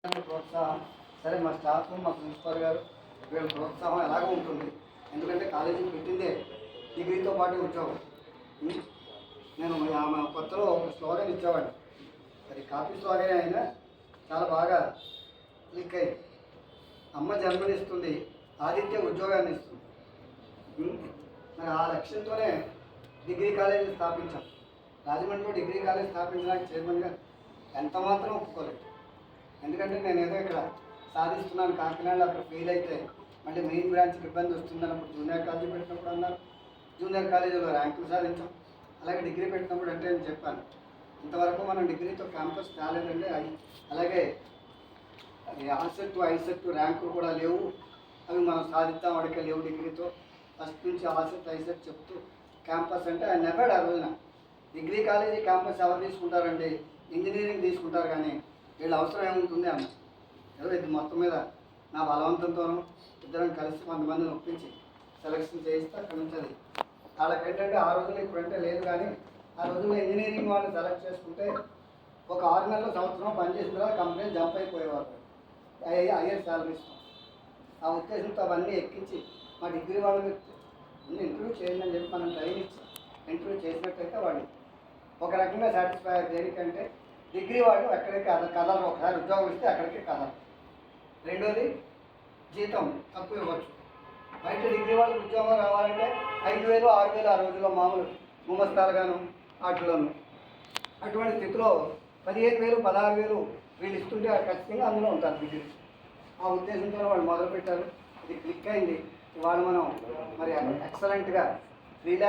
ప్రోత్సాహం సరే మా స్టాఫ్ మా ప్రిన్సిపాల్ గారు వీళ్ళ ప్రోత్సాహం ఎలాగ ఉంటుంది. ఎందుకంటే కాలేజీకి పెట్టిందే డిగ్రీతో పాటు ఉద్యోగం. నేను ఆమె కొత్తలో స్లోగన్ ఇచ్చేవాడిని, అది కాపీ స్లోగనే అయినా చాలా బాగా క్లిక్ అయింది. అమ్మ జన్మనిస్తుంది, ఆదిత్య ఉద్యోగాన్ని ఇస్తుంది. మరి ఆ లక్ష్యంతోనే డిగ్రీ కాలేజీ స్థాపించాం. రాజమండ్రిలో డిగ్రీ కాలేజ్ స్థాపించడానికి చైర్మన్గా ఎంత మాత్రం ఒప్పుకోలేదు. ఎందుకంటే నేను ఏదో ఇక్కడ సాధిస్తున్నాను, కాకినాడలో అక్కడ ఫెయిల్ అయితే మళ్ళీ మెయిన్ బ్రాంచ్కి ఇబ్బంది వస్తుందన్నప్పుడు జూనియర్ కాలేజీ పెట్టినప్పుడు అన్నారు. జూనియర్ కాలేజీలో ర్యాంకులు సాధించాం. అలాగే డిగ్రీ పెట్టినప్పుడు అంటే నేను చెప్పాను, ఇంతవరకు మనం డిగ్రీతో క్యాంపస్ కాలేదండి. అలాగే అది ఆసెట్ ఐసెట్ ర్యాంకులు కూడా లేవు, అవి మనం సాధిద్దాం, వాడికే లేవు డిగ్రీతో. ఫస్ట్ నుంచి ఆసెట్ ఐసెట్ చెప్తూ క్యాంపస్ అంటే ఆయన నెవ్వాడు. ఆ రోజున డిగ్రీ కాలేజీ క్యాంపస్ ఎవరు తీసుకుంటారండి? ఇంజనీరింగ్ తీసుకుంటారు, కానీ వీళ్ళ అవసరం ఏముంటుంది అన్న. ఏదో ఇది మొత్తం మీద నా బలవంతంతోనూ ఇద్దరం కలిసి కొంతమందిని ఒప్పించి సెలక్షన్ చేయిస్తే అక్కడి నుంచి అది వాళ్ళకి ఏంటంటే ఆ రోజున ఇప్పుడంటే లేదు, కానీ ఆ రోజుల్లో ఇంజనీరింగ్ వాళ్ళు సెలెక్ట్ చేసుకుంటే ఒక 6 నెలల సంవత్సరం పనిచేసిన తర్వాత కంపెనీ జంప్ అయిపోయేవారు, హైయర్ శాలరీస్. ఆ ఉద్దేశంతో అవన్నీ ఎక్కించి మా డిగ్రీ వాళ్ళని ఇంటర్వ్యూ చేయండి అని చెప్పి మనం ట్రైన్ ఇచ్చి ఇంటర్వ్యూ చేసినట్టయితే వాళ్ళు ఒక రకంగా సాటిస్ఫై అయ్యారు. దేనికంటే డిగ్రీ వాళ్ళు ఎక్కడికి కదలరు, ఒకసారి ఉద్యోగం ఇస్తే అక్కడికి కదలరు. రెండోది జీతం తక్కువ ఇవ్వచ్చు. బయట డిగ్రీ వాళ్ళకి ఉద్యోగం రావాలంటే 5,000 6,000 ఆ రోజుల్లో మామూలు గుమస్తాలుగాను వాటిలోను. అటువంటి స్థితిలో 15,000 16,000 వీళ్ళు ఇస్తుంటే ఖచ్చితంగా అందులో ఉంటారు డిగ్రీ. ఆ ఉద్దేశంతో వాళ్ళు మొదలుపెట్టారు. ఇది క్లిక్ అయింది. ఇవాళ మనం మరి ఎక్సలెంట్గా 3